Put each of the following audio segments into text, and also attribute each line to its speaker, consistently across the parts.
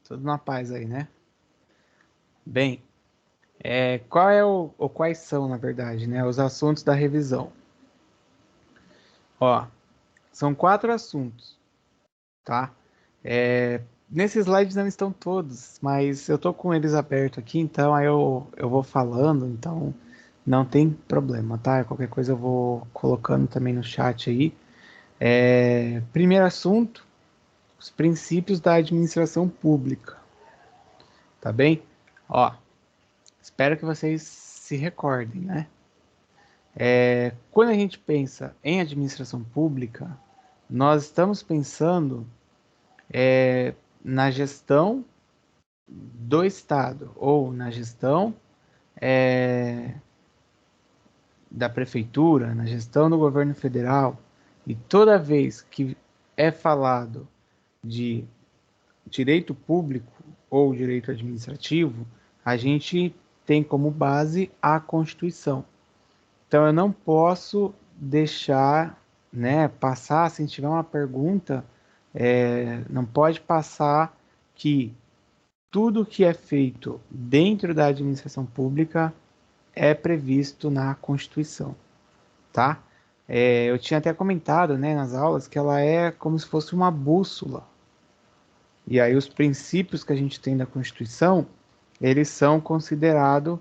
Speaker 1: Tudo na paz aí, né? Bem, qual é ou quais são, na verdade, né, os assuntos da revisão? Ó, são 4 assuntos, tá? Nesses slides não estão todos, mas eu tô com eles abertos aqui, então aí eu vou falando, então não tem problema, tá? Qualquer coisa eu vou colocando também no chat aí. Primeiro assunto, os princípios da administração pública, tá bem? Ó, espero que vocês se recordem, né? Quando a gente pensa em administração pública, nós estamos pensando na gestão do Estado ou na gestão da prefeitura, na gestão do governo federal. E toda vez que é falado de direito público ou direito administrativo, a gente tem como base a Constituição. Então eu não posso deixar, né, passar, se tiver uma pergunta, não pode passar que tudo que é feito dentro da administração pública é previsto na Constituição, tá? Eu tinha até comentado, né, nas aulas que ela é como se fosse uma bússola. E aí os princípios que a gente tem da Constituição, eles são considerados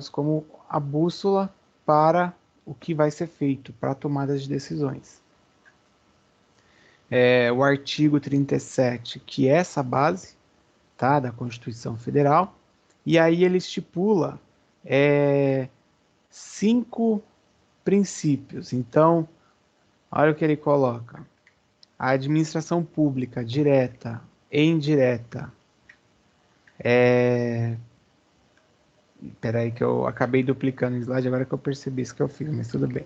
Speaker 1: como a bússola para o que vai ser feito, para a tomada de decisões. O artigo 37, que é essa base, tá, da Constituição Federal, e aí ele estipula 5 princípios. Então, olha o que ele coloca. A administração pública direta e indireta. Espera aí que eu acabei duplicando o slide, agora que eu percebi isso que eu fiz, mas tudo bem.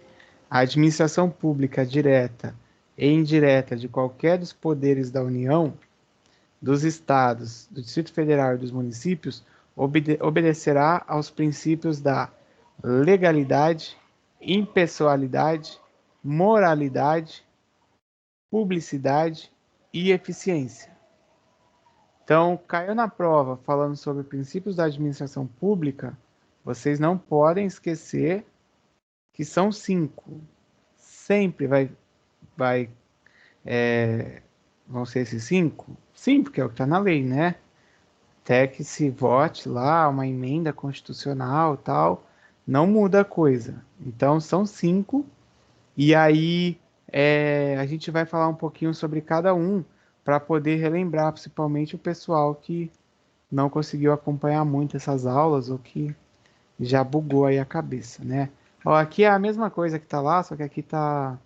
Speaker 1: A administração pública direta e indireta de qualquer dos poderes da União, dos estados, do Distrito Federal e dos municípios, obedecerá aos princípios da legalidade, impessoalidade, moralidade, publicidade e eficiência. Então, caiu na prova falando sobre princípios da administração pública, vocês não podem esquecer que são 5. Sempre vão ser esses 5? Sim, porque é o que está na lei, né? Até que se vote lá uma emenda constitucional tal, não muda a coisa. Então, são 5. E aí a gente vai falar um pouquinho sobre cada um para poder relembrar, principalmente o pessoal que não conseguiu acompanhar muito essas aulas ou que já bugou aí a cabeça, né? Ó, aqui é a mesma coisa que tá lá, só que aqui tá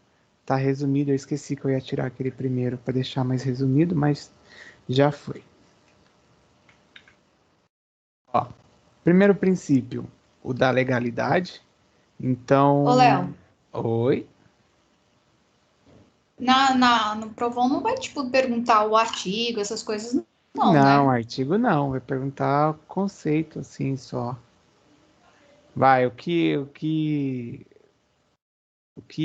Speaker 1: resumido. Eu esqueci que eu ia tirar aquele primeiro para deixar mais resumido, mas já foi. Ó, primeiro princípio, o da legalidade.
Speaker 2: Ô,
Speaker 1: Então,
Speaker 2: Léo,
Speaker 1: oi?
Speaker 2: no Provon não vai, tipo, perguntar o artigo, essas coisas, não,
Speaker 1: Não,
Speaker 2: né?
Speaker 1: artigo não, vai perguntar conceito assim só. Vai, o que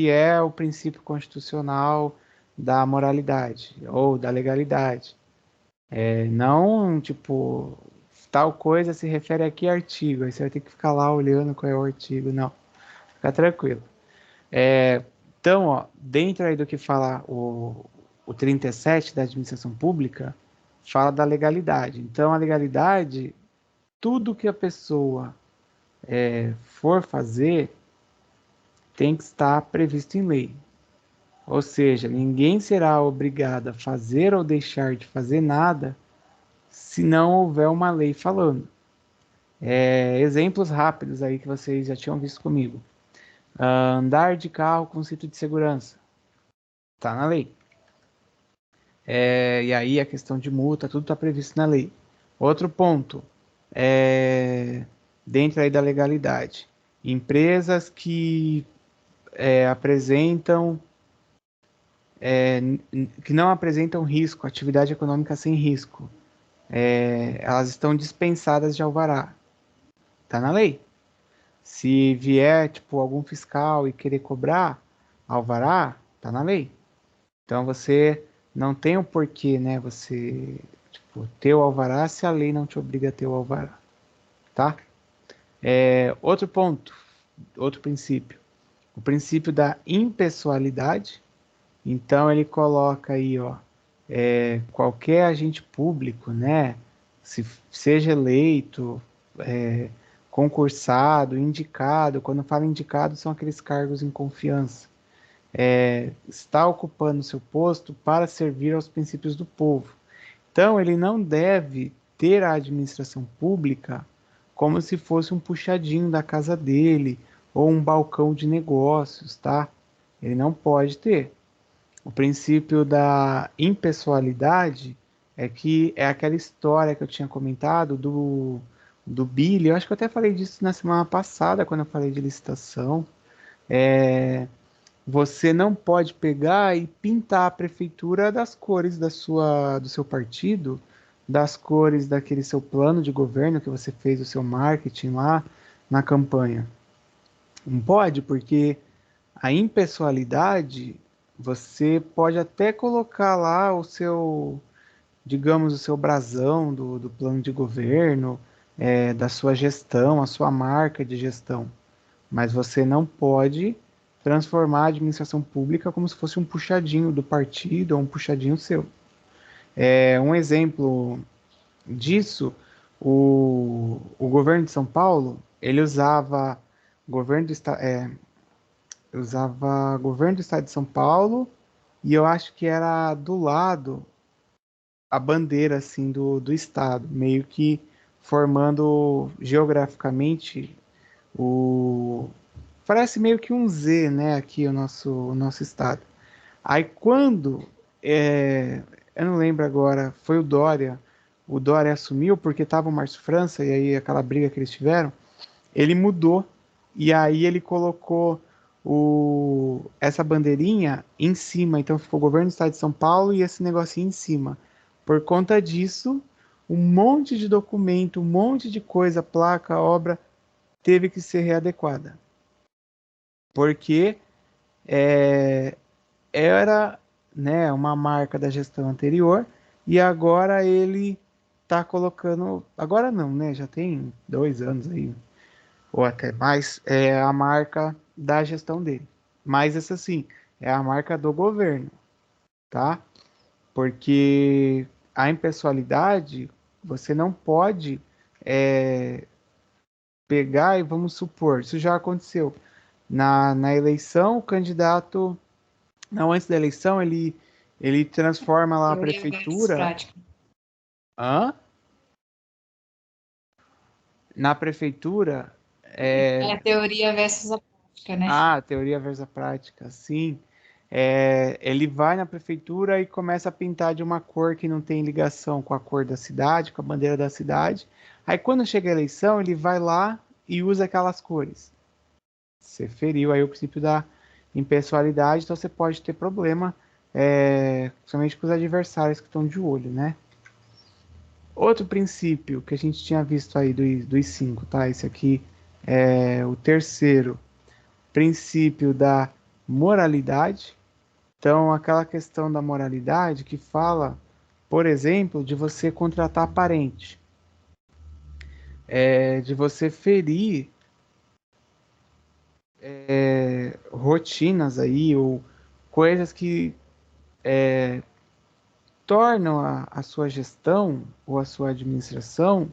Speaker 1: é o princípio constitucional da moralidade ou da legalidade? Não, tipo, tal coisa se refere a que artigo, aí você vai ter que ficar lá olhando qual é o artigo, não. Fica tranquilo. Então, ó, dentro aí do que fala o 37 da administração pública, fala da legalidade. Então, a legalidade, tudo que a pessoa for fazer tem que estar previsto em lei. Ou seja, ninguém será obrigado a fazer ou deixar de fazer nada se não houver uma lei falando. Exemplos rápidos aí que vocês já tinham visto comigo. Andar de carro com cinto de segurança. Está na lei. E aí a questão de multa, tudo está previsto na lei. Outro ponto, dentro aí da legalidade. Empresas que apresentam que não apresentam risco, atividade econômica sem risco, elas estão dispensadas de alvará. Tá na lei. Se vier, tipo, algum fiscal e querer cobrar alvará, tá na lei. Então você não tem o porquê, né? Você tipo, ter o alvará se a lei não te obriga a ter o alvará, tá? Outro ponto, outro princípio, o princípio da impessoalidade. Então ele coloca aí, ó, qualquer agente público, né, se seja eleito, é, concursado, indicado. Quando fala indicado, são aqueles cargos em confiança. Está ocupando seu posto para servir aos princípios do povo. Então ele não deve ter a administração pública como se fosse um puxadinho da casa dele ou um balcão de negócios, tá? Ele não pode ter. O princípio da impessoalidade é que é aquela história que eu tinha comentado do Billy. Eu acho que eu até falei disso na semana passada, quando eu falei de licitação. Você não pode pegar e pintar a prefeitura das cores do seu partido, das cores daquele seu plano de governo que você fez, o seu marketing lá na campanha. Não pode, porque a impessoalidade, você pode até colocar lá o seu, digamos, o seu brasão do plano de governo, da sua gestão, a sua marca de gestão. Mas você não pode transformar a administração pública como se fosse um puxadinho do partido ou um puxadinho seu. Um exemplo disso, o governo de São Paulo, ele usava governo do, usava governo do estado de São Paulo, e eu acho que era do lado a bandeira assim do estado, meio que formando geograficamente o parece meio que um Z, né, aqui o nosso estado. Aí quando eu não lembro agora, foi o Dória assumiu porque estava o Márcio França e aí aquela briga que eles tiveram, ele mudou e aí ele colocou essa bandeirinha em cima. Então ficou o governo do estado de São Paulo e esse negocinho em cima. Por conta disso, um monte de documento, um monte de coisa, placa, obra, teve que ser readequada. Porque era, né, uma marca da gestão anterior e agora ele está colocando. Agora não, né? Já tem 2 anos aí, ou até mais, é a marca da gestão dele. Mas essa sim, é a marca do governo, tá? Porque a impessoalidade, você não pode pegar e vamos supor, isso já aconteceu. Na eleição, o candidato, não antes da eleição, ele transforma lá a
Speaker 2: Teoria versus
Speaker 1: prefeitura.
Speaker 2: prática.
Speaker 1: Hã? Na prefeitura,
Speaker 2: É a teoria versus a prática, né?
Speaker 1: teoria versus a prática, sim. Ele vai na prefeitura e começa a pintar de uma cor que não tem ligação com a cor da cidade, com a bandeira da cidade. Aí quando chega a eleição, ele vai lá e usa aquelas cores. Você feriu aí o princípio da impessoalidade, então você pode ter problema, principalmente com os adversários que estão de olho, né? Outro princípio que a gente tinha visto aí dos 5, tá? Esse aqui é o terceiro, princípio da moralidade. Então, aquela questão da moralidade que fala, por exemplo, de você contratar parente, de você ferir rotinas aí, ou coisas que tornam a sua gestão ou a sua administração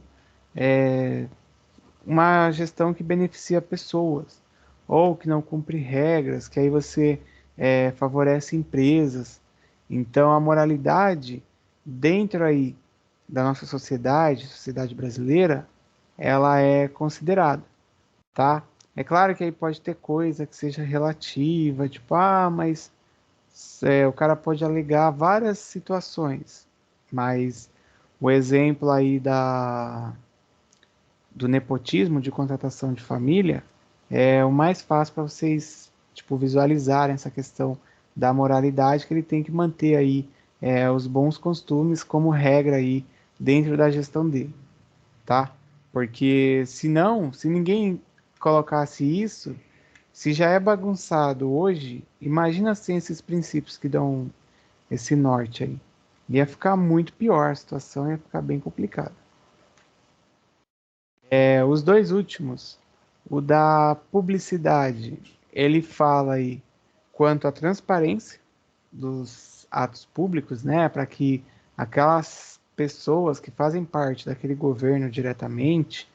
Speaker 1: uma gestão que beneficia pessoas, ou que não cumpre regras, que aí você favorece empresas. Então, a moralidade dentro aí da nossa sociedade brasileira, ela é considerada, tá? É claro que aí pode ter coisa que seja relativa, tipo, mas o cara pode alegar várias situações, mas o exemplo aí do nepotismo de contratação de família é o mais fácil para vocês tipo visualizarem essa questão da moralidade, que ele tem que manter aí os bons costumes como regra aí dentro da gestão dele, tá? Porque se ninguém colocasse isso, se já é bagunçado hoje, imagina sem esses princípios que dão esse norte aí. Ia ficar muito pior, a situação ia ficar bem complicada. Os dois últimos, o da publicidade, ele fala aí quanto à transparência dos atos públicos, né, para que aquelas pessoas que fazem parte daquele governo diretamente,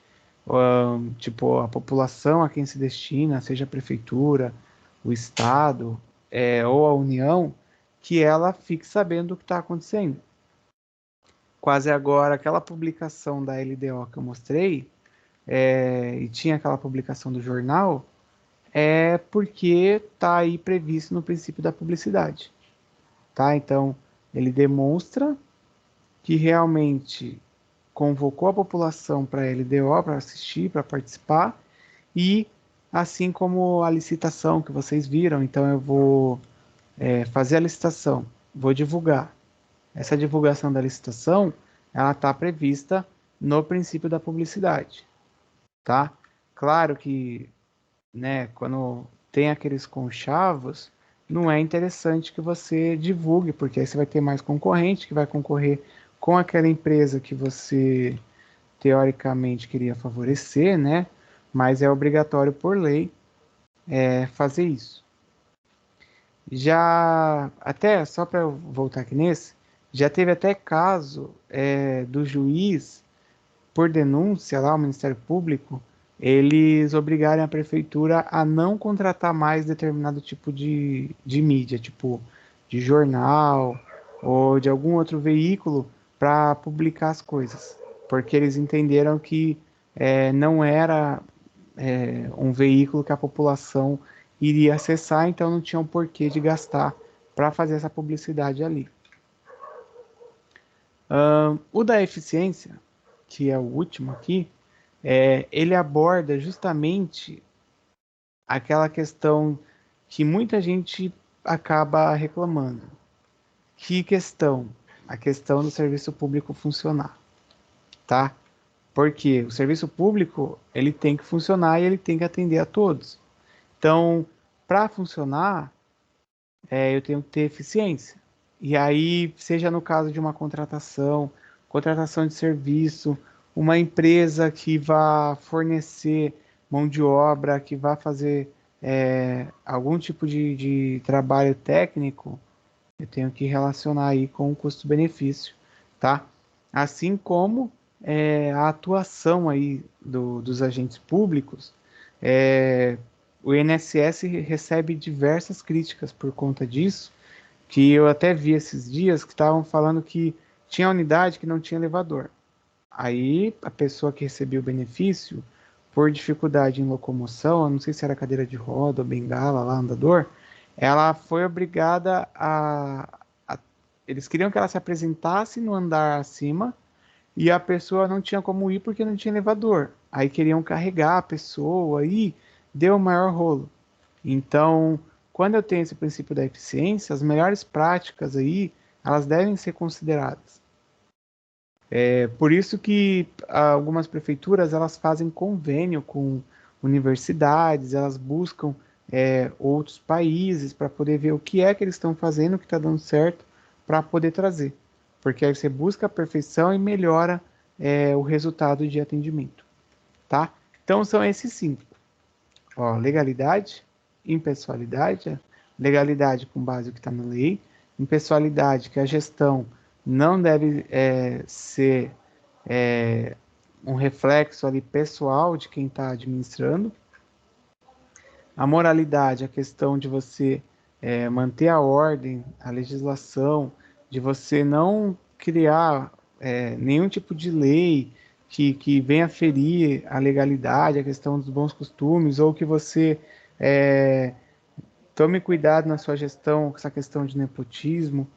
Speaker 1: tipo a população a quem se destina, seja a prefeitura, o estado, ou a União, que ela fique sabendo do que está acontecendo. Quase agora, aquela publicação da LDO que eu mostrei, e tinha aquela publicação do jornal, é porque está aí previsto no princípio da publicidade, tá? Então, ele demonstra que realmente convocou a população para a LDO, para assistir, para participar, e assim como a licitação que vocês viram, então eu vou fazer a licitação, vou divulgar. Essa divulgação da licitação, ela está prevista no princípio da publicidade, tá? Claro que, né, quando tem aqueles conchavos, não é interessante que você divulgue, porque aí você vai ter mais concorrente que vai concorrer com aquela empresa que você teoricamente queria favorecer, né? Mas é obrigatório por lei fazer isso. Já, até só para eu voltar aqui nesse, já teve até caso do juiz, por denúncia lá ao Ministério Público, eles obrigarem a prefeitura a não contratar mais determinado tipo de mídia, tipo de jornal ou de algum outro veículo para publicar as coisas, porque eles entenderam que não era um veículo que a população iria acessar, então não tinha um porquê de gastar para fazer essa publicidade ali. O da eficiência, que é o último aqui, ele aborda justamente aquela questão que muita gente acaba reclamando. Que questão? A questão do serviço público funcionar, tá? Porque o serviço público, ele tem que funcionar e ele tem que atender a todos. Então, para funcionar, eu tenho que ter eficiência. E aí, seja no caso de uma contratação de serviço, uma empresa que vá fornecer mão de obra, que vá fazer algum tipo de trabalho técnico, eu tenho que relacionar aí com o custo-benefício, tá? Assim como a atuação aí dos agentes públicos, o INSS recebe diversas críticas por conta disso, que eu até vi esses dias que estavam falando que tinha unidade que não tinha elevador. Aí a pessoa que recebia o benefício, por dificuldade em locomoção, eu não sei se era cadeira de roda ou bengala lá, andador, ela foi obrigada eles queriam que ela se apresentasse no andar acima e a pessoa não tinha como ir porque não tinha elevador. Aí queriam carregar a pessoa e deu o maior rolo. Então, quando eu tenho esse princípio da eficiência, as melhores práticas aí, elas devem ser consideradas. Por isso que algumas prefeituras elas fazem convênio com universidades, elas buscam outros países para poder ver o que é que eles estão fazendo, o que está dando certo, para poder trazer. Porque aí você busca a perfeição e melhora o resultado de atendimento, tá? Então são esses cinco. Ó, legalidade, impessoalidade, legalidade com base no que está na lei, impessoalidade, que a gestão não deve ser um reflexo ali pessoal de quem está administrando. A moralidade, a questão de você manter a ordem, a legislação, de você não criar nenhum tipo de lei que venha ferir a legalidade, a questão dos bons costumes, ou que você tome cuidado na sua gestão com essa questão de nepotismo,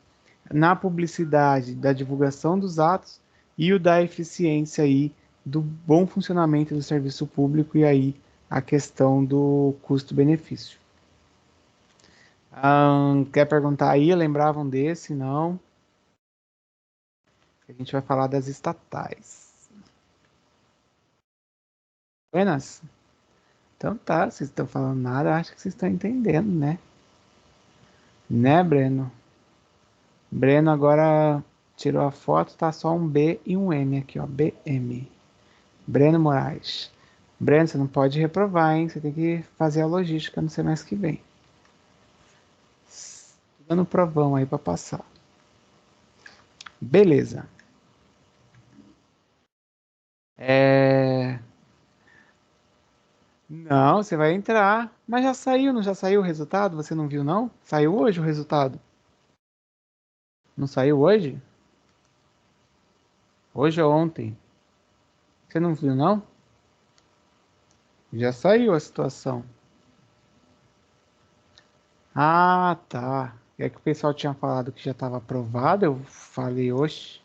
Speaker 1: na publicidade, da divulgação dos atos e o da eficiência aí do bom funcionamento do serviço público e aí a questão do custo-benefício. Quer perguntar aí? Lembravam desse? Não? A gente vai falar das estatais. Buenas? Então tá, vocês estão falando nada, acho que vocês estão entendendo, né? Né, Breno? Breno agora tirou a foto, tá só um B e um M aqui, ó. BM. Breno Moraes. Breno, você não pode reprovar, hein? Você tem que fazer a logística no semestre que vem. Tô dando provão aí para passar. Beleza. Não, você vai entrar. Mas já saiu, não já saiu o resultado? Você não viu, não? Saiu hoje o resultado. Não saiu hoje? Hoje ou ontem? Você não viu, não? Já saiu a situação. Ah, tá. É que o pessoal tinha falado que já estava aprovado. Eu falei, oxe,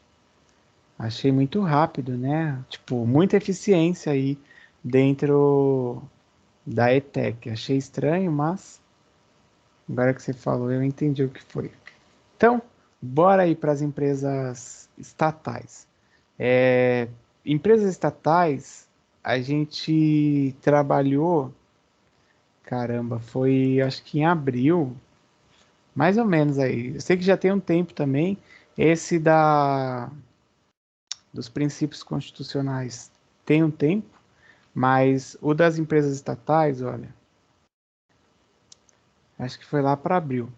Speaker 1: achei muito rápido, né? Tipo, muita eficiência aí dentro da ETEC. Achei estranho, mas agora que você falou, eu entendi o que foi. Então, bora aí para as empresas estatais. Empresas estatais, a gente trabalhou, caramba, foi acho que em abril, mais ou menos aí. Eu sei que já tem um tempo também. Esse dos princípios constitucionais tem um tempo, mas o das empresas estatais, olha, acho que foi lá para abril.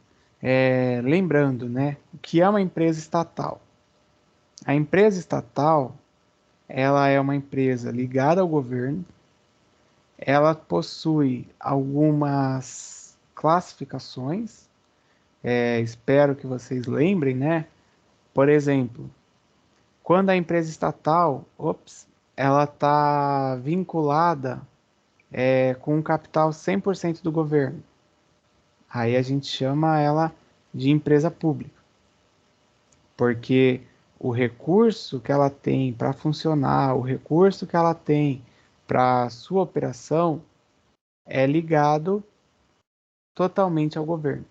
Speaker 1: Lembrando, né, o que é uma empresa estatal? A empresa estatal, ela é uma empresa ligada ao governo, ela possui algumas classificações, espero que vocês lembrem, né? Por exemplo, quando a empresa estatal, ela está vinculada com o capital 100% do governo. Aí a gente chama ela de empresa pública, porque o recurso que ela tem para funcionar, o recurso que ela tem para sua operação é ligado totalmente ao governo.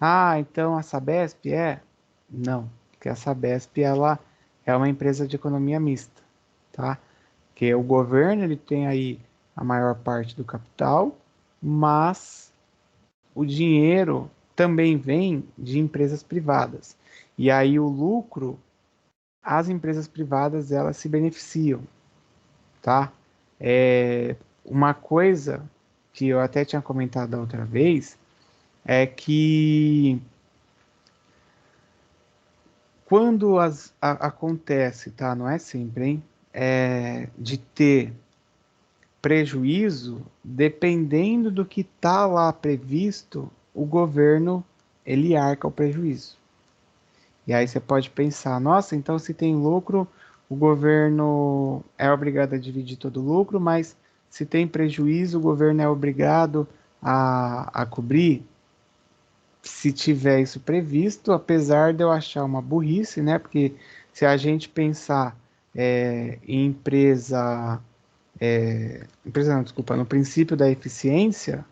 Speaker 1: Ah, então a Sabesp é? Não, porque a Sabesp ela é uma empresa de economia mista, tá? Que o governo ele tem aí a maior parte do capital, mas o dinheiro também vem de empresas privadas. E aí o lucro, as empresas privadas elas se beneficiam, tá? Uma coisa que eu até tinha comentado da outra vez é que quando acontece, tá? Não é sempre, hein? De ter prejuízo, dependendo do que está lá previsto, o governo ele arca o prejuízo. E aí você pode pensar, nossa, então se tem lucro, o governo é obrigado a dividir todo o lucro, mas se tem prejuízo, o governo é obrigado a cobrir? Se tiver isso previsto, apesar de eu achar uma burrice, né? Porque se a gente pensar em empresa não, desculpa, no princípio da eficiência,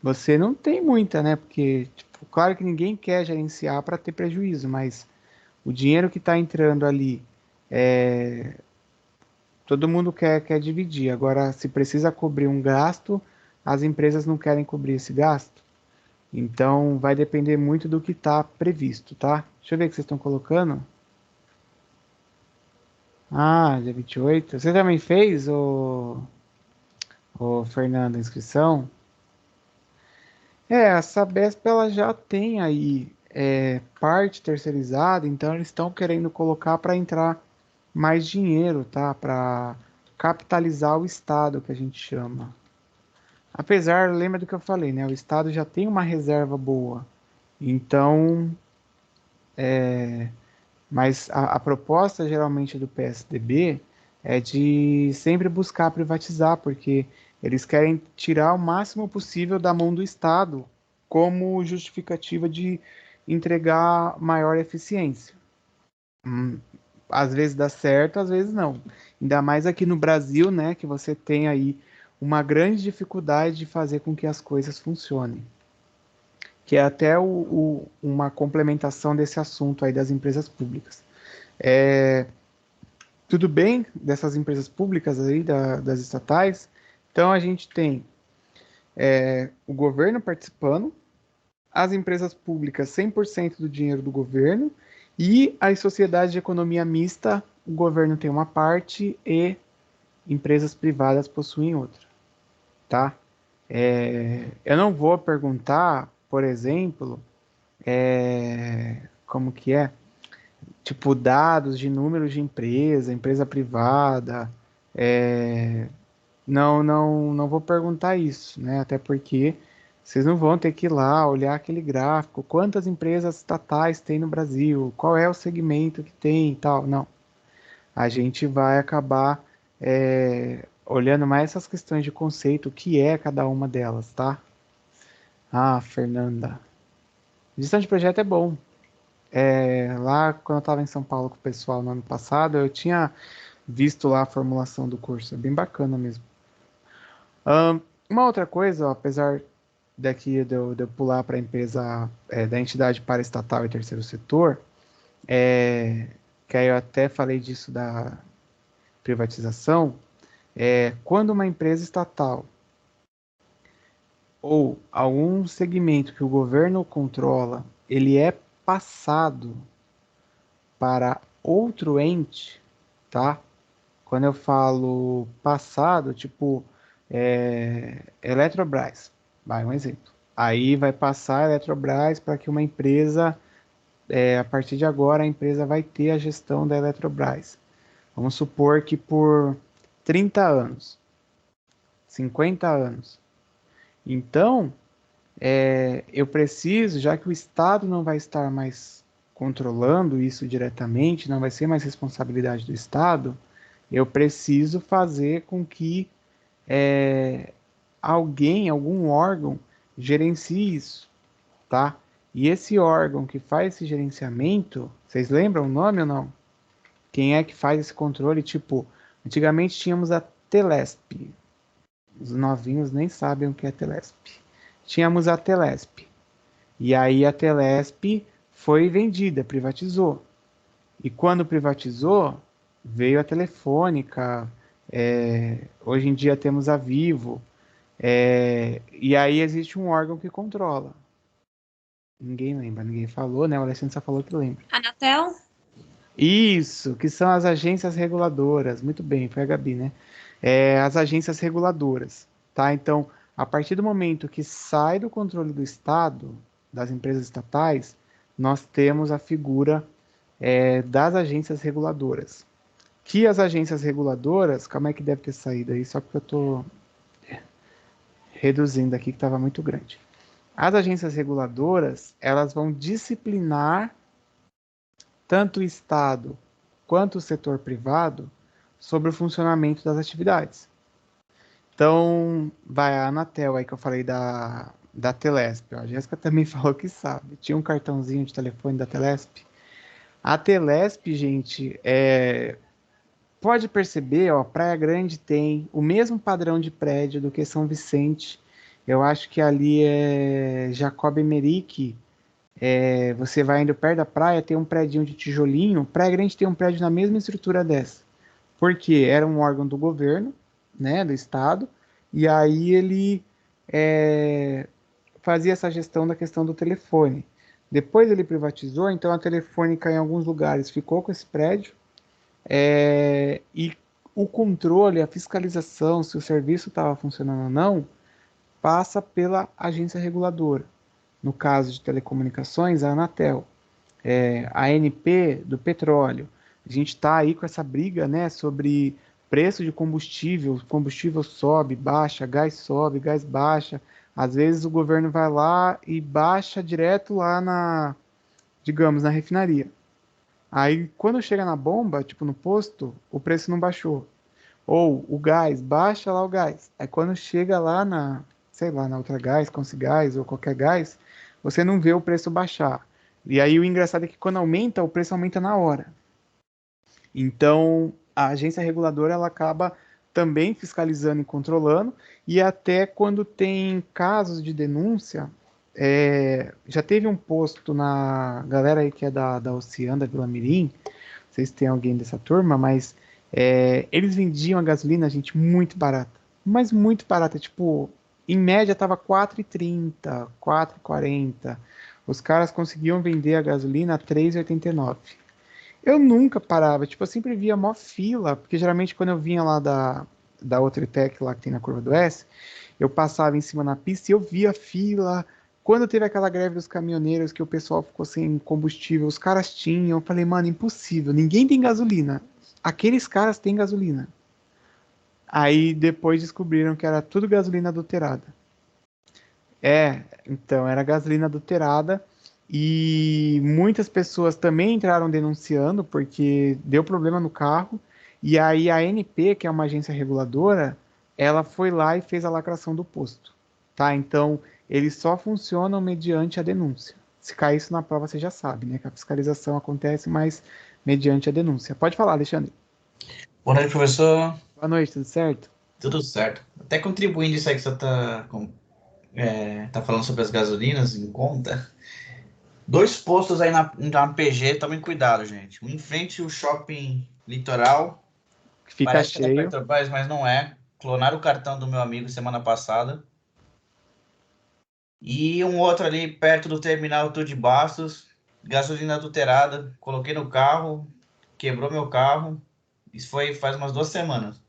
Speaker 1: você não tem muita, né? Porque, tipo, claro que ninguém quer gerenciar para ter prejuízo, mas o dinheiro que está entrando ali, todo mundo quer dividir. Agora, se precisa cobrir um gasto, as empresas não querem cobrir esse gasto. Então, vai depender muito do que está previsto, tá? Deixa eu ver o que vocês estão colocando. Ah, dia 28. Você também fez, ô Fernando, a inscrição? A Sabesp ela já tem aí parte terceirizada, então eles estão querendo colocar para entrar mais dinheiro, tá? Para capitalizar o Estado, que a gente chama. Apesar, lembra do que eu falei, né? O Estado já tem uma reserva boa. Então, mas a proposta geralmente do PSDB é de sempre buscar privatizar, porque eles querem tirar o máximo possível da mão do Estado como justificativa de entregar maior eficiência. Às vezes dá certo, às vezes não. Ainda mais aqui no Brasil, né, que você tem aí uma grande dificuldade de fazer com que as coisas funcionem. Que é até uma complementação desse assunto aí das empresas públicas. Tudo bem dessas empresas públicas aí, das estatais. Então a gente tem o governo participando, as empresas públicas 100% do dinheiro do governo, E as sociedades de economia mista, o governo tem uma parte e empresas privadas possuem outra, tá? Eu não vou perguntar, por exemplo, como que é? Tipo, dados de números de empresa, empresa privada. Não vou perguntar isso, né? Até porque vocês não vão ter que ir lá olhar aquele gráfico, quantas empresas estatais tem no Brasil, qual é o segmento que tem e tal. Não. A gente vai acabar olhando mais essas questões de conceito, o que é cada uma delas, tá? Ah, Fernanda. Gestão de projeto é bom. Lá, quando eu estava em São Paulo com o pessoal no ano passado, eu tinha visto lá a formulação do curso. É bem bacana mesmo. Uma outra coisa, ó, apesar daqui de eu pular para a empresa da entidade paraestatal e terceiro setor, que aí eu até falei disso da privatização, quando uma empresa estatal ou algum segmento que o governo controla, ele é passado para outro ente, tá? Quando eu falo passado, tipo, Eletrobras, vai um exemplo. Aí vai passar a Eletrobras para que uma empresa, a partir de agora, a empresa vai ter a gestão da Eletrobras. Vamos supor que por 30 anos, 50 anos. Então, eu preciso, já que o Estado não vai estar mais controlando isso diretamente, não vai ser mais responsabilidade do Estado, eu preciso fazer com que alguém, algum órgão, gerencie isso, tá? E esse órgão que faz esse gerenciamento, vocês lembram o nome ou não? Quem é que faz esse controle? Tipo, antigamente tínhamos a Telesp. Os novinhos nem sabem o que é Telesp. Tínhamos a Telesp. E aí a Telesp foi vendida, privatizou. E quando privatizou, veio a Telefônica. Hoje em dia temos a Vivo. E aí existe um órgão que controla. Ninguém lembra, ninguém falou, né? O Alexandre só falou que lembra.
Speaker 2: Anatel?
Speaker 1: Isso, que são as agências reguladoras. Muito bem, foi a Gabi, né? As agências reguladoras, tá? Então, a partir do momento que sai do controle do Estado, das empresas estatais, nós temos a figura das agências reguladoras. Que as agências reguladoras, como é que deve ter saído aí? Só porque eu estou reduzindo aqui que estava muito grande. As agências reguladoras, elas vão disciplinar tanto o Estado quanto o setor privado sobre o funcionamento das atividades. Então, vai a Anatel aí que eu falei da Telesp. A Jéssica também falou que sabe. Tinha um cartãozinho de telefone da Telesp. A Telesp, gente, pode perceber, ó, Praia Grande tem o mesmo padrão de prédio do que São Vicente. Eu acho que ali é Jacob Emerick. Você vai indo perto da praia, tem um prédio de tijolinho. Praia Grande tem um prédio na mesma estrutura dessa. Porque era um órgão do governo, né, do estado, e aí ele fazia essa gestão da questão do telefone. Depois ele privatizou, então a Telefônica em alguns lugares ficou com esse prédio, e o controle, a fiscalização, se o serviço estava funcionando ou não, passa pela agência reguladora. No caso de telecomunicações, a Anatel, a ANP do petróleo. A gente está aí com essa briga, né, sobre preço de combustível. Combustível sobe, gás baixa. Às vezes o governo vai lá e baixa direto lá digamos, na refinaria. Aí quando chega na bomba, tipo no posto, o preço não baixou. Ou o gás, baixa lá o gás. Aí quando chega lá sei lá, na outra gás, Consigás ou qualquer gás, você não vê o preço baixar. E aí o engraçado é que quando aumenta, o preço aumenta na hora. Então, a agência reguladora ela acaba também fiscalizando e controlando, e até quando tem casos de denúncia, já teve um posto na galera aí que é da Oceana, da Vila Mirim, não sei se tem alguém dessa turma, mas eles vendiam a gasolina, gente, muito barata. Mas muito barata, tipo, em média tava 4,30, 4,40. os caras conseguiam vender a gasolina a 3,89. Eu nunca parava, tipo, eu sempre via mó fila, porque geralmente quando eu vinha lá da outra ETEC lá que tem na Curva do S, eu passava em cima na pista e eu via fila. Quando teve aquela greve dos caminhoneiros que o pessoal ficou sem combustível, os caras tinham, eu falei, mano, impossível, ninguém tem gasolina. Aqueles caras têm gasolina. Aí depois descobriram que era tudo gasolina adulterada. Então, era gasolina adulterada e muitas pessoas também entraram denunciando porque deu problema no carro. E aí a ANP, que é uma agência reguladora, ela foi lá e fez a lacração do posto, tá? Então, eles só funcionam mediante a denúncia. Se cair isso na prova, você já sabe, né? Que a fiscalização acontece, mas mediante a denúncia. Pode falar, Alexandre.
Speaker 3: Boa noite, professor.
Speaker 1: Boa noite, tudo certo?
Speaker 3: Tudo certo. Até contribuindo isso aí que você tá falando sobre as gasolinas em conta. Dois postos aí na PG, tomem cuidado, gente. Um em frente ao shopping Litoral.
Speaker 1: Fica
Speaker 3: Parece que é da
Speaker 1: cheio.
Speaker 3: Petrobras, mas não é. Clonaram o cartão do meu amigo semana passada. E um outro ali perto do terminal Tour de Bastos. Gasolina adulterada. Coloquei no carro, quebrou meu carro. Isso foi faz umas 2 semanas.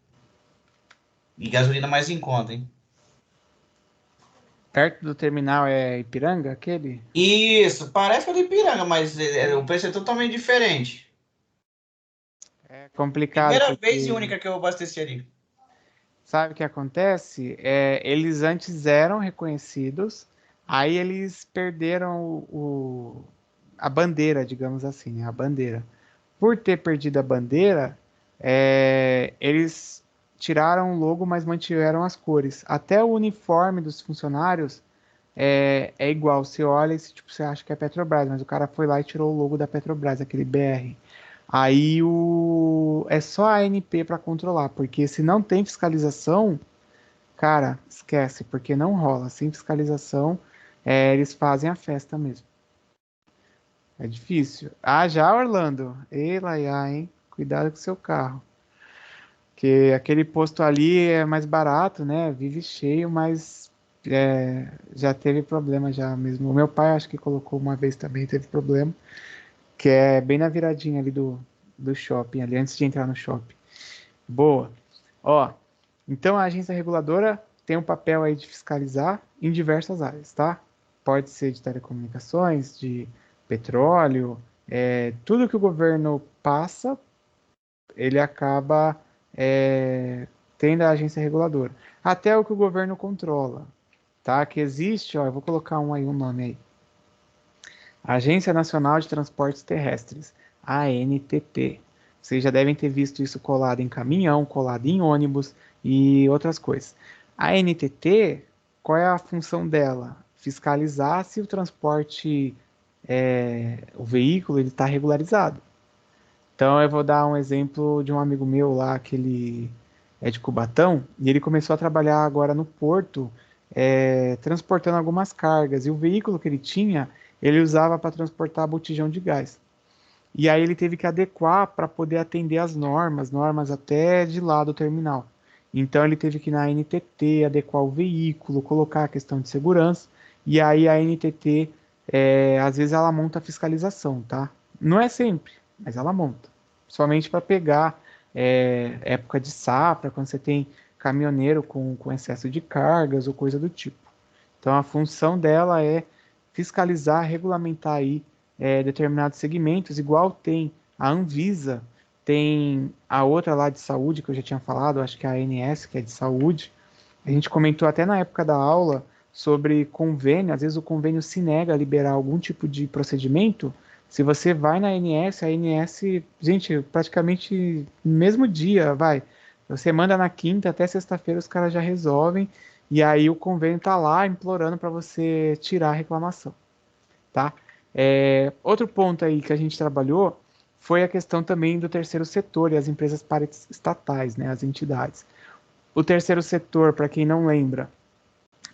Speaker 3: E gasolina mais em conta, hein?
Speaker 1: Perto do terminal é Ipiranga, aquele?
Speaker 3: Isso, parece que é do Ipiranga, mas o preço é totalmente diferente.
Speaker 1: É complicado
Speaker 3: Primeira vez e
Speaker 1: porque
Speaker 3: única que eu abasteci ali.
Speaker 1: sabe o que acontece? Eles antes eram reconhecidos, aí eles perderam a bandeira, digamos assim, né? A bandeira. Por ter perdido a bandeira, eles tiraram o logo, mas mantiveram as cores. Até o uniforme dos funcionários é igual. Você olha e tipo, você acha que é Petrobras, mas o cara foi lá e tirou o logo da Petrobras, aquele BR. Aí é só a ANP para controlar, porque se não tem fiscalização, cara, esquece, porque não rola. Sem fiscalização, eles fazem a festa mesmo. É difícil. Ah, já, Orlando? Ei, Laia, hein? Cuidado com o seu carro. Porque aquele posto ali é mais barato, né? Vive cheio, mas já teve problema já mesmo. O meu pai acho que colocou uma vez também, teve problema, que é bem na viradinha ali do shopping, ali antes de entrar no shopping. Boa. Ó, então a agência reguladora tem um papel aí de fiscalizar em diversas áreas, tá? Pode ser de telecomunicações, de petróleo, tudo que o governo passa, ele acaba tendo a agência reguladora. Até o que o governo controla, tá? Que existe, ó, eu vou colocar um nome aí. Agência Nacional de Transportes Terrestres, ANTT. Vocês já devem ter visto isso colado em caminhão, colado em ônibus e outras coisas. A ANTT, qual é a função dela? Fiscalizar se o transporte, o veículo, ele está regularizado. Então eu vou dar um exemplo de um amigo meu lá, que ele é de Cubatão, e ele começou a trabalhar agora no porto, transportando algumas cargas. E o veículo que ele tinha, ele usava para transportar botijão de gás. E aí ele teve que adequar para poder atender as normas até de lá do terminal. Então ele teve que ir na NTT, adequar o veículo, colocar a questão de segurança. E aí a NTT, às vezes ela monta a fiscalização, tá? Não é sempre, mas ela monta. Somente para pegar época de safra, quando você tem caminhoneiro com excesso de cargas ou coisa do tipo. Então a função dela é fiscalizar, regulamentar aí determinados segmentos, igual tem a Anvisa, tem a outra lá de saúde que eu já tinha falado, acho que é a ANS, que é de saúde. A gente comentou até na época da aula sobre convênio, às vezes o convênio se nega a liberar algum tipo de procedimento. Se você vai na ANS, a ANS, gente, praticamente no mesmo dia, vai. Você manda na quinta até sexta-feira, os caras já resolvem, e aí o convênio tá lá implorando para você tirar a reclamação, tá? Outro ponto aí que a gente trabalhou foi a questão também do terceiro setor e as empresas paraestatais, né, as entidades. O terceiro setor, para quem não lembra,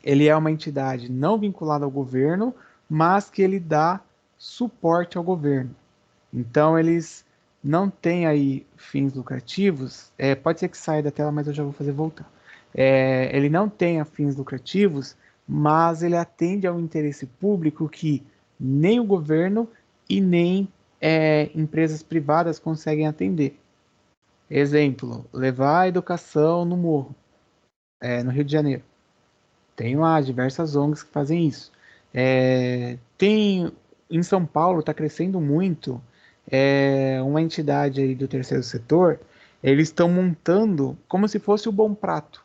Speaker 1: ele é uma entidade não vinculada ao governo, mas que ele dá suporte ao governo. Então, eles não têm aí fins lucrativos. Pode ser que saia da tela, mas eu já vou fazer voltar. Ele não tem fins lucrativos, mas ele atende ao interesse público que nem o governo e nem empresas privadas conseguem atender. Exemplo, levar a educação no morro, no Rio de Janeiro. Tem lá diversas ONGs que fazem isso. Tem em São Paulo, está crescendo muito, uma entidade aí do terceiro setor, eles estão montando como se fosse o Bom Prato.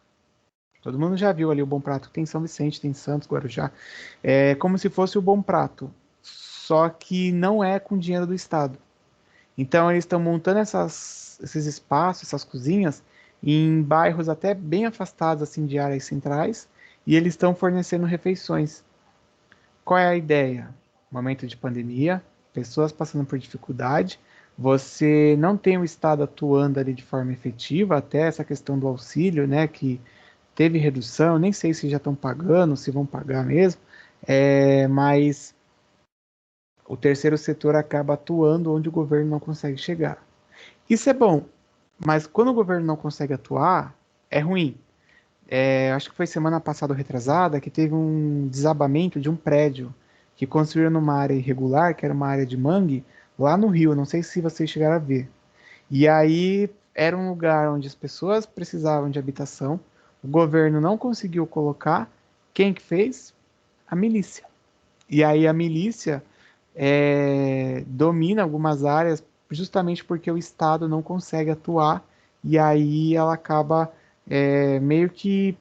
Speaker 1: Todo mundo já viu ali o Bom Prato, tem São Vicente, tem Santos, Guarujá. É como se fosse o Bom Prato, só que não é com dinheiro do Estado. Então eles estão montando esses espaços, essas cozinhas, em bairros até bem afastados assim, de áreas centrais, e eles estão fornecendo refeições. Qual é a ideia? Momento de pandemia, pessoas passando por dificuldade, você não tem o Estado atuando ali de forma efetiva, até essa questão do auxílio, né, que teve redução, nem sei se já estão pagando, se vão pagar mesmo, mas o terceiro setor acaba atuando onde o governo não consegue chegar. Isso é bom, mas quando o governo não consegue atuar, é ruim. Acho que foi semana passada ou retrasada que teve um desabamento de um prédio que construíram numa área irregular, que era uma área de mangue, lá no Rio, não sei se vocês chegaram a ver. E aí era um lugar onde as pessoas precisavam de habitação, o governo não conseguiu colocar, quem que fez? A milícia. E aí a milícia domina algumas áreas justamente porque o Estado não consegue atuar e aí ela acaba meio que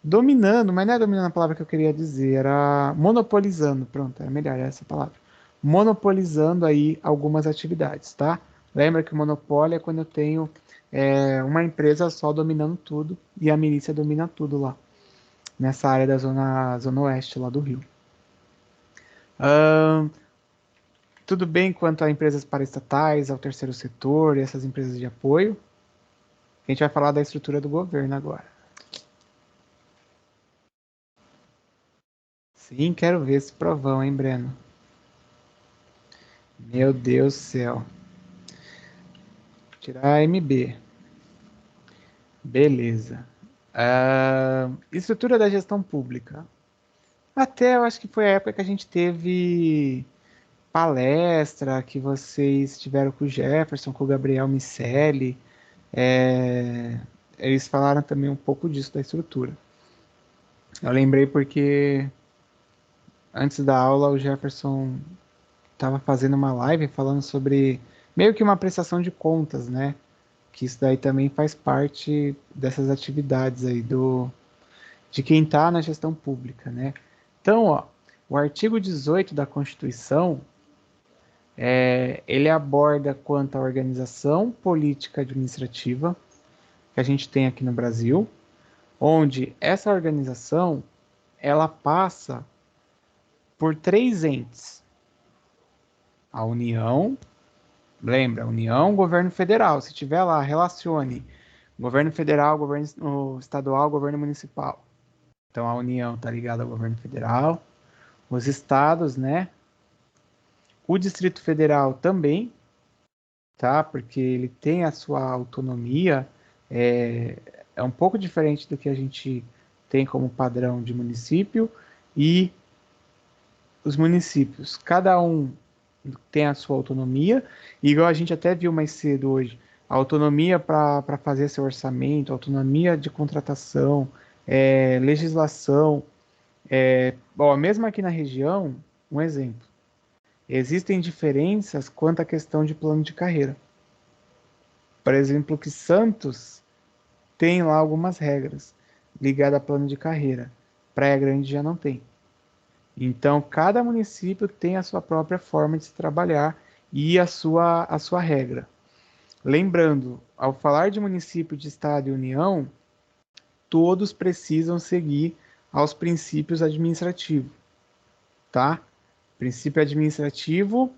Speaker 1: dominando, mas não é dominando a palavra que eu queria dizer, era monopolizando, pronto, era melhor essa palavra. Monopolizando aí algumas atividades, tá? Lembra que o monopólio é quando eu tenho uma empresa só dominando tudo e a milícia domina tudo lá, nessa área da zona oeste lá do Rio. Tudo bem quanto a empresas paraestatais, ao terceiro setor e essas empresas de apoio. A gente vai falar da estrutura do governo agora. Sim, quero ver esse provão, hein, Breno? Meu Deus do céu. Tirar MB. Beleza. Estrutura da gestão pública. Até eu acho que foi a época que a gente teve palestra, que vocês tiveram com o Jefferson, com o Gabriel Miceli. Eles falaram também um pouco disso, da estrutura. Eu lembrei porque antes da aula o Jefferson estava fazendo uma live falando sobre meio que uma prestação de contas, né? Que isso daí também faz parte dessas atividades aí de quem está na gestão pública, né? Então, ó, o artigo 18 da Constituição, ele aborda quanto à organização política administrativa que a gente tem aqui no Brasil, onde essa organização ela passa por três entes: a União, lembra, União, governo federal. Se tiver lá, relacione governo federal, governo estadual, governo municipal. Então a União está ligada ao governo federal, os estados, né? O Distrito Federal também, tá? Porque ele tem a sua autonomia, é um pouco diferente do que a gente tem como padrão de município, e os municípios, cada um tem a sua autonomia, e igual a gente até viu mais cedo hoje, a autonomia para fazer seu orçamento, autonomia de contratação, legislação. Mesmo aqui na região, um exemplo, existem diferenças quanto à questão de plano de carreira. Por exemplo, que Santos tem lá algumas regras ligadas a plano de carreira. Praia Grande já não tem. Então, cada município tem a sua própria forma de se trabalhar e a sua regra. Lembrando, ao falar de município, de estado e união, todos precisam seguir aos princípios administrativos, tá? Princípio administrativo,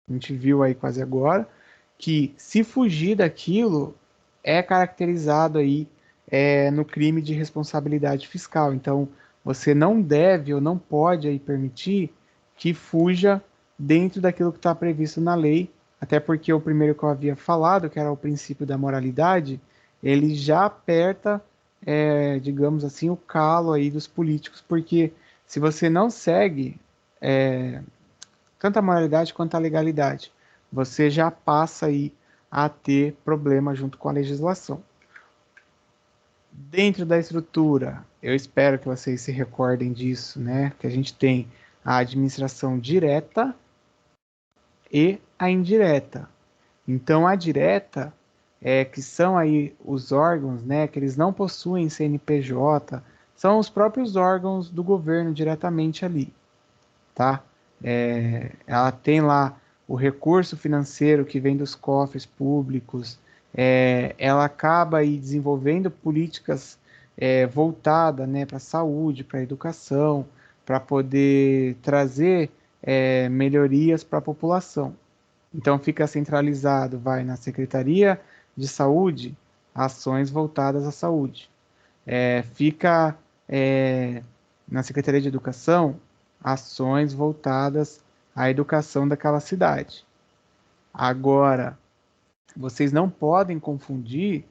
Speaker 1: a gente viu aí quase agora, que se fugir daquilo, é caracterizado aí no crime de responsabilidade fiscal. Então, você não deve ou não pode aí permitir que fuja dentro daquilo que está previsto na lei, até porque o primeiro que eu havia falado, que era o princípio da moralidade, ele já aperta, digamos assim, o calo aí dos políticos, porque se você não segue tanto a moralidade quanto a legalidade, você já passa aí a ter problema junto com a legislação. Dentro da estrutura, eu espero que vocês se recordem disso, né? Que a gente tem a administração direta e a indireta. Então, a direta que são aí os órgãos, né? Que eles não possuem CNPJ, são os próprios órgãos do governo diretamente ali, tá? Ela tem lá o recurso financeiro que vem dos cofres públicos, ela acaba aí desenvolvendo políticas voltadas, né, para a saúde, para a educação, para poder trazer melhorias para a população. Então fica centralizado, vai na Secretaria de Saúde, ações voltadas à saúde. Fica na Secretaria de Educação, ações voltadas à educação daquela cidade. Agora, vocês não podem confundir,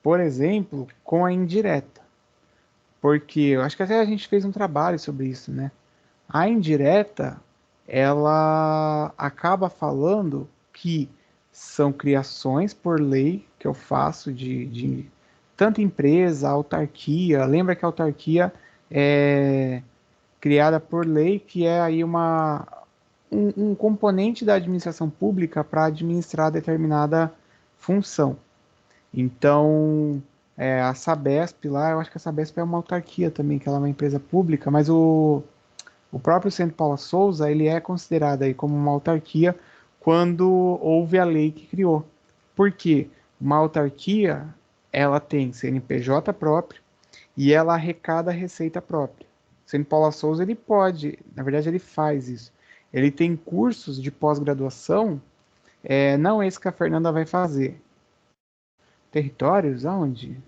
Speaker 1: por exemplo, com a indireta. Porque eu acho que até a gente fez um trabalho sobre isso, né? A indireta, ela acaba falando que são criações por lei que eu faço de tanto empresa, autarquia. Lembra que a autarquia é criada por lei, que é aí um componente da administração pública para administrar determinada função. Então, a Sabesp lá, eu acho que a Sabesp é uma autarquia também, que ela é uma empresa pública, mas o próprio Centro Paula Souza, ele é considerado aí como uma autarquia quando houve a lei que criou. Por quê? Uma autarquia, ela tem CNPJ próprio e ela arrecada receita própria. O Centro Paula Souza, ele pode, na verdade ele faz isso. Ele tem cursos de pós-graduação, não esse que a Fernanda vai fazer. Territórios? Aonde?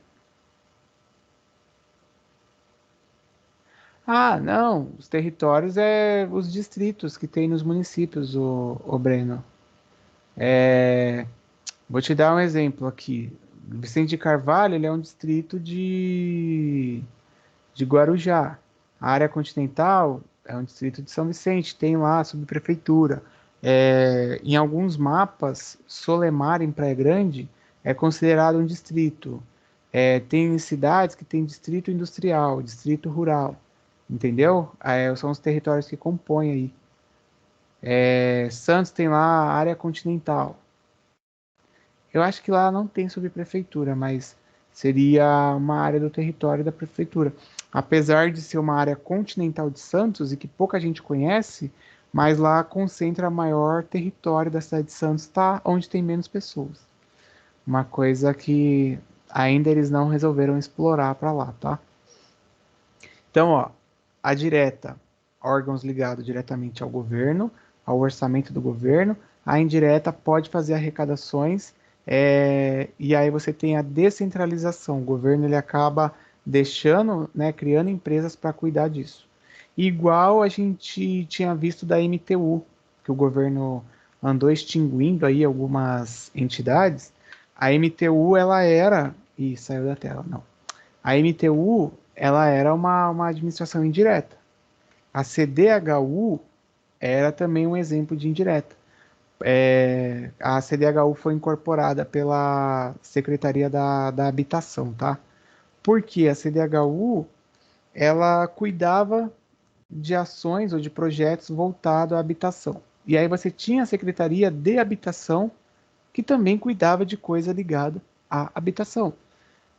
Speaker 1: Ah, não. Os territórios os distritos que tem nos municípios, o Breno. Vou te dar um exemplo aqui. Vicente de Carvalho, ele é um distrito de Guarujá. A área continental é um distrito de São Vicente, tem lá a subprefeitura. Em alguns mapas, Solemar, em Praia Grande, é considerado um distrito. Tem cidades que tem distrito industrial, distrito rural, entendeu? São os territórios que compõem aí. Santos tem lá a área continental. Eu acho que lá não tem subprefeitura, mas seria uma área do território da prefeitura. Apesar de ser uma área continental de Santos e que pouca gente conhece, mas lá concentra maior território da cidade de Santos, tá? Onde tem menos pessoas. Uma coisa que ainda eles não resolveram explorar para lá, tá? Então, ó, a direta, órgãos ligados diretamente ao governo, ao orçamento do governo. A indireta pode fazer arrecadações, e aí você tem a descentralização. O governo ele acaba deixando, né, criando empresas para cuidar disso. Igual a gente tinha visto da MTU, que o governo andou extinguindo aí algumas entidades. A MTU, ela era... Ih, saiu da tela, não. A MTU, ela era uma administração indireta. A CDHU era também um exemplo de indireta. A CDHU foi incorporada pela Secretaria da Habitação, tá? Porque a CDHU, ela cuidava de ações ou de projetos voltados à habitação. E aí você tinha a Secretaria de Habitação, que também cuidava de coisa ligada à habitação.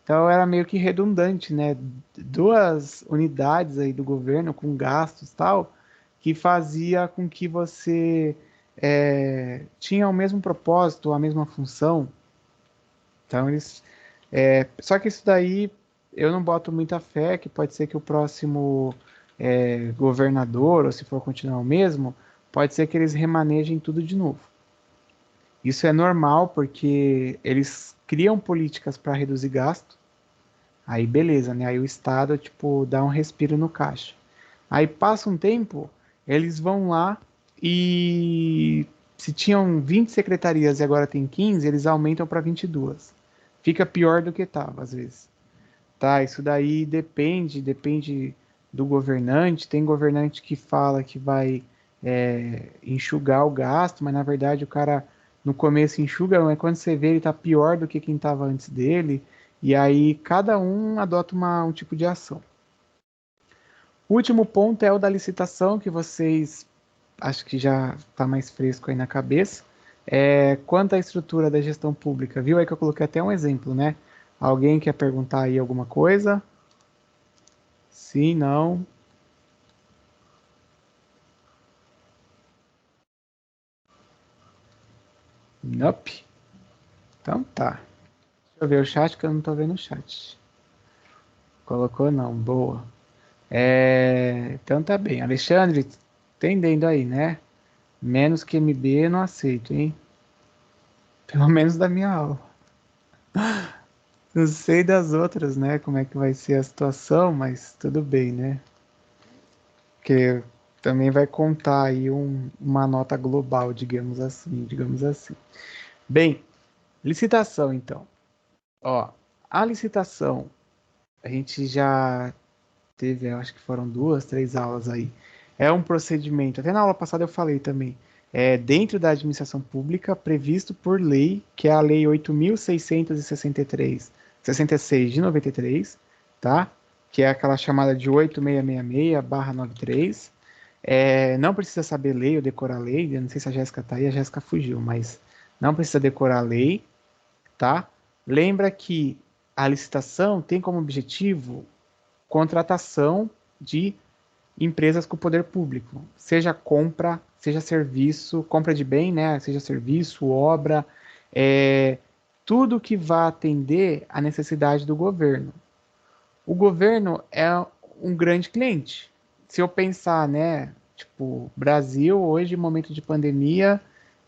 Speaker 1: Então era meio que redundante, né? Duas unidades aí do governo com gastos e tal, que fazia com que você tinha o mesmo propósito, a mesma função. Então eles... só que isso daí eu não boto muita fé, que pode ser que o próximo governador, ou se for continuar o mesmo, pode ser que eles remanejem tudo de novo. Isso é normal, porque eles criam políticas para reduzir gasto, aí beleza, né? Aí o Estado, tipo, dá um respiro no caixa. Aí passa um tempo, eles vão lá e se tinham 20 secretarias e agora tem 15, eles aumentam para 22. Fica pior do que estava, às vezes. Tá, isso daí depende do governante. Tem governante que fala que vai enxugar o gasto, mas na verdade o cara no começo enxuga, mas quando você vê ele está pior do que quem estava antes dele, e aí cada um adota um tipo de ação. O último ponto é o da licitação, que vocês acho que já está mais fresco aí na cabeça. Quanto à estrutura da gestão pública, viu aí que eu coloquei até um exemplo, né? Alguém quer perguntar aí alguma coisa? Sim, não? Nope. Então tá. Deixa eu ver o chat, que eu não tô vendo o chat. Colocou não, boa. Então tá bem. Alexandre, entendendo aí, né? Menos que MB eu não aceito, hein? Pelo menos da minha aula. Não sei das outras, né? Como é que vai ser a situação, mas tudo bem, né? Porque também vai contar aí uma nota global, digamos assim. Bem, licitação então. Ó, a licitação, a gente já teve, eu acho que foram 2, 3 aulas aí. É um procedimento, até na aula passada eu falei também, dentro da administração pública, previsto por lei, que é a Lei 8.663, 66 de 93, tá? Que é aquela chamada de 8666/93. Não precisa saber lei ou decorar a lei, eu não sei se a Jéssica tá aí, a Jéssica fugiu, mas não precisa decorar a lei, tá? Lembra que a licitação tem como objetivo contratação de empresas com o poder público, seja compra, seja serviço, compra de bem, né? Seja serviço, obra, tudo que vá atender a necessidade do governo. O governo é um grande cliente. Se eu pensar, né? Tipo, Brasil hoje, momento de pandemia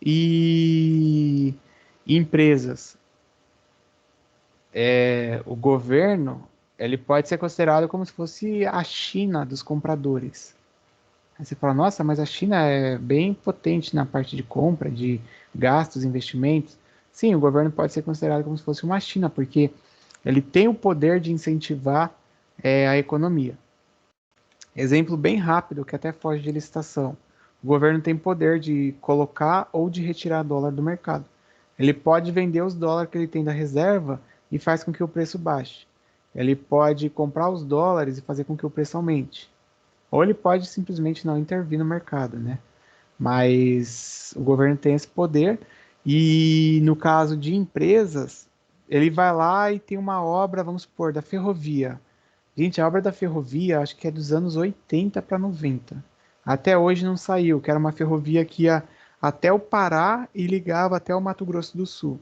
Speaker 1: e empresas. O governo, ele pode ser considerado como se fosse a China dos compradores. Aí você fala, nossa, mas a China é bem potente na parte de compra, de gastos, investimentos. Sim, o governo pode ser considerado como se fosse uma China, porque ele tem o poder de incentivar a economia. Exemplo bem rápido, que até foge de licitação. O governo tem poder de colocar ou de retirar dólar do mercado. Ele pode vender os dólares que ele tem da reserva e faz com que o preço baixe. Ele pode comprar os dólares e fazer com que o preço aumente. Ou ele pode simplesmente não intervir no mercado, né? Mas o governo tem esse poder e no caso de empresas, ele vai lá e tem uma obra, vamos supor, da ferrovia. Gente, a obra da ferrovia, acho que é dos anos 80 para 90. Até hoje não saiu, que era uma ferrovia que ia até o Pará e ligava até o Mato Grosso do Sul.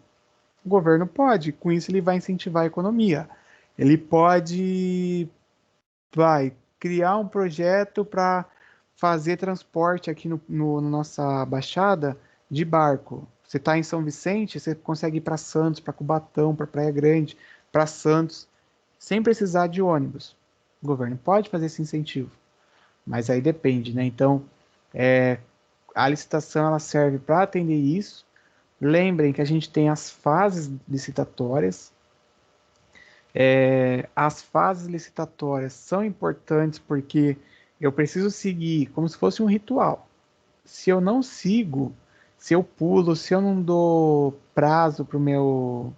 Speaker 1: O governo pode, com isso ele vai incentivar a economia. Ele pode, criar um projeto para fazer transporte aqui na nossa baixada de barco. Você está em São Vicente, você consegue ir para Santos, para Cubatão, para Praia Grande, para Santos, sem precisar de ônibus. O governo pode fazer esse incentivo, mas aí depende, né? Então, a licitação ela serve para atender isso. Lembrem que a gente tem as fases licitatórias. As fases licitatórias são importantes porque eu preciso seguir como se fosse um ritual. Se eu não sigo, se eu pulo, se eu não dou prazo para o meu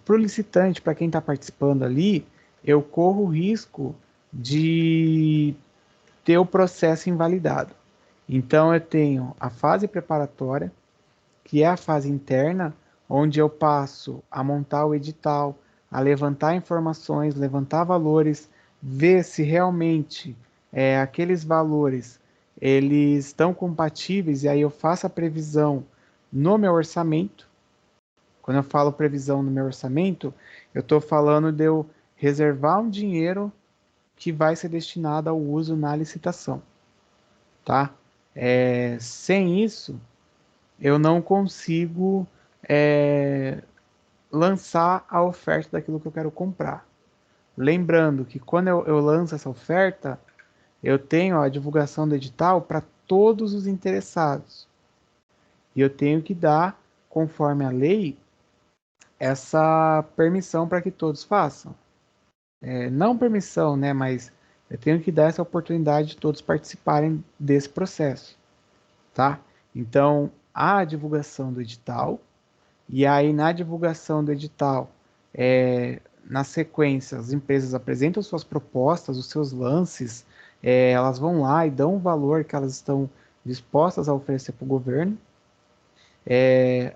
Speaker 1: pro licitante, para quem está participando ali, eu corro o risco de ter o processo invalidado. Então eu tenho a fase preparatória, que é a fase interna, onde eu passo a montar o edital, a levantar informações, levantar valores, ver se realmente aqueles valores eles estão compatíveis e aí eu faço a previsão no meu orçamento. Quando eu falo previsão no meu orçamento, eu estou falando de eu reservar um dinheiro que vai ser destinado ao uso na licitação, tá? Sem isso, eu não consigo lançar a oferta daquilo que eu quero comprar. Lembrando que quando eu lanço essa oferta, eu tenho a divulgação do edital para todos os interessados. E eu tenho que dar, conforme a lei, essa permissão para que todos façam. não permissão, né, mas eu tenho que dar essa oportunidade de todos participarem desse processo, tá? Então, há a divulgação do edital, e aí na divulgação do edital, na sequência, as empresas apresentam suas propostas, os seus lances, elas vão lá e dão o valor que elas estão dispostas a oferecer para o governo,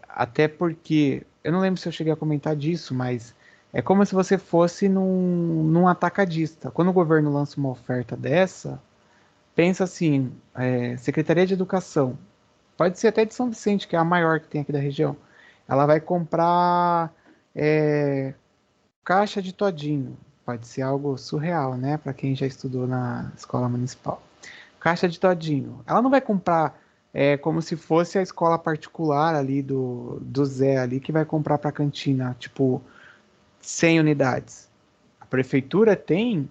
Speaker 1: até porque, eu não lembro se eu cheguei a comentar disso, mas é como se você fosse num atacadista. Quando o governo lança uma oferta dessa, pensa assim, Secretaria de Educação, pode ser até de São Vicente, que é a maior que tem aqui da região, ela vai comprar caixa de todinho, pode ser algo surreal, né, para quem já estudou na escola municipal. Caixa de todinho. Ela não vai comprar como se fosse a escola particular ali do Zé ali que vai comprar para a cantina, tipo 100 unidades. A prefeitura tem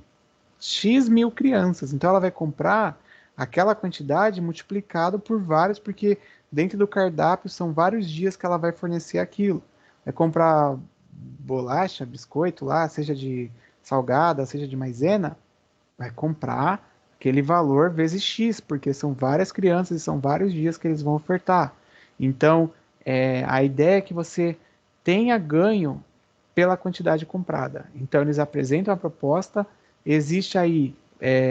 Speaker 1: X mil crianças, então ela vai comprar aquela quantidade multiplicado por vários, porque dentro do cardápio são vários dias que ela vai fornecer aquilo. Vai comprar bolacha, biscoito lá, seja de salgada, seja de maisena, vai comprar aquele valor vezes X, porque são várias crianças e são vários dias que eles vão ofertar. Então, a ideia é que você tenha ganho pela quantidade comprada. Então, eles apresentam a proposta, existe aí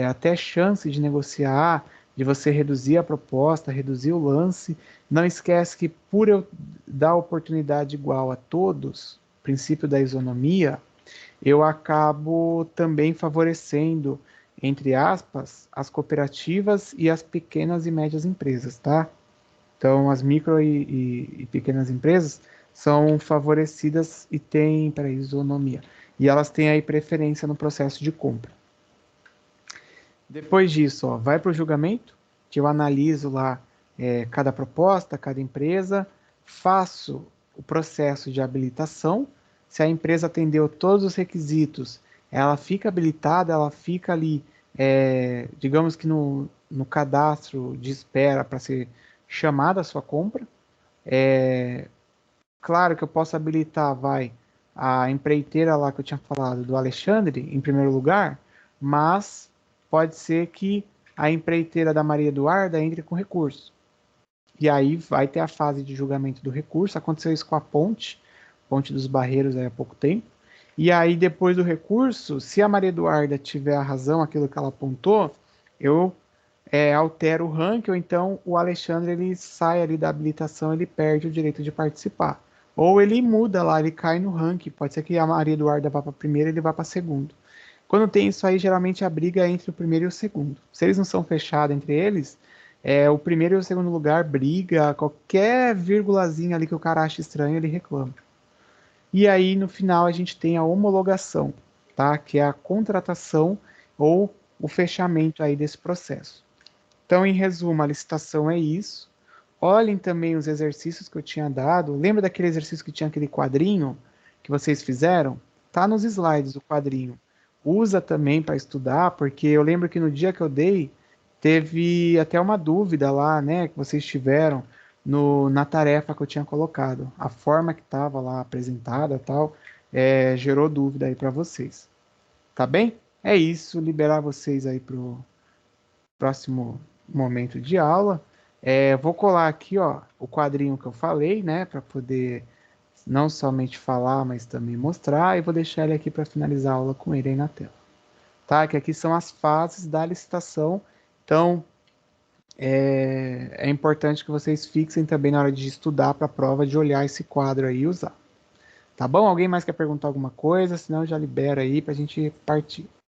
Speaker 1: até chance de negociar, de você reduzir a proposta, reduzir o lance. Não esquece que por eu dar oportunidade igual a todos, princípio da isonomia, eu acabo também favorecendo, entre aspas, as cooperativas e as pequenas e médias empresas, tá? Então, as micro e pequenas empresas são favorecidas e têm, para isonomia. E elas têm aí preferência no processo de compra. Depois disso, ó, vai para o julgamento, que eu analiso lá cada proposta, cada empresa, faço o processo de habilitação. Se a empresa atendeu todos os requisitos, ela fica habilitada, ela fica ali, digamos que no cadastro de espera para ser chamada a sua compra. Claro que eu posso habilitar, a empreiteira lá que eu tinha falado, do Alexandre, em primeiro lugar, mas pode ser que a empreiteira da Maria Eduarda entre com recurso. E aí vai ter a fase de julgamento do recurso. Aconteceu isso com a Ponte dos Barreiros há pouco tempo. E aí, depois do recurso, se a Maria Eduarda tiver a razão, aquilo que ela apontou, eu altero o ranking, ou então o Alexandre ele sai ali da habilitação, ele perde o direito de participar. Ou ele muda lá, ele cai no ranking. Pode ser que a Maria Eduarda vá para primeiro e ele vá para segundo. Quando tem isso aí, geralmente a briga é entre o primeiro e o segundo. Se eles não são fechados entre eles, o primeiro e o segundo lugar briga, qualquer vírgulazinha ali que o cara acha estranho, ele reclama. E aí, no final, a gente tem a homologação, tá? Que é a contratação ou o fechamento aí desse processo. Então, em resumo, a licitação é isso. Olhem também os exercícios que eu tinha dado. Lembra daquele exercício que tinha aquele quadrinho que vocês fizeram? Tá nos slides o quadrinho. Usa também para estudar, porque eu lembro que no dia que eu dei, teve até uma dúvida lá, né, que vocês tiveram na tarefa que eu tinha colocado. A forma que estava lá apresentada tal, gerou dúvida aí para vocês. Tá bem? É isso, liberar vocês aí para o próximo momento de aula. Vou colar aqui, ó, o quadrinho que eu falei, né, para poder não somente falar, mas também mostrar, e vou deixar ele aqui para finalizar a aula com ele aí na tela. Tá? Que aqui são as fases da licitação. Então, é importante que vocês fixem também na hora de estudar para a prova, de olhar esse quadro aí e usar. Tá bom? Alguém mais quer perguntar alguma coisa? Senão eu já libero aí para a gente partir.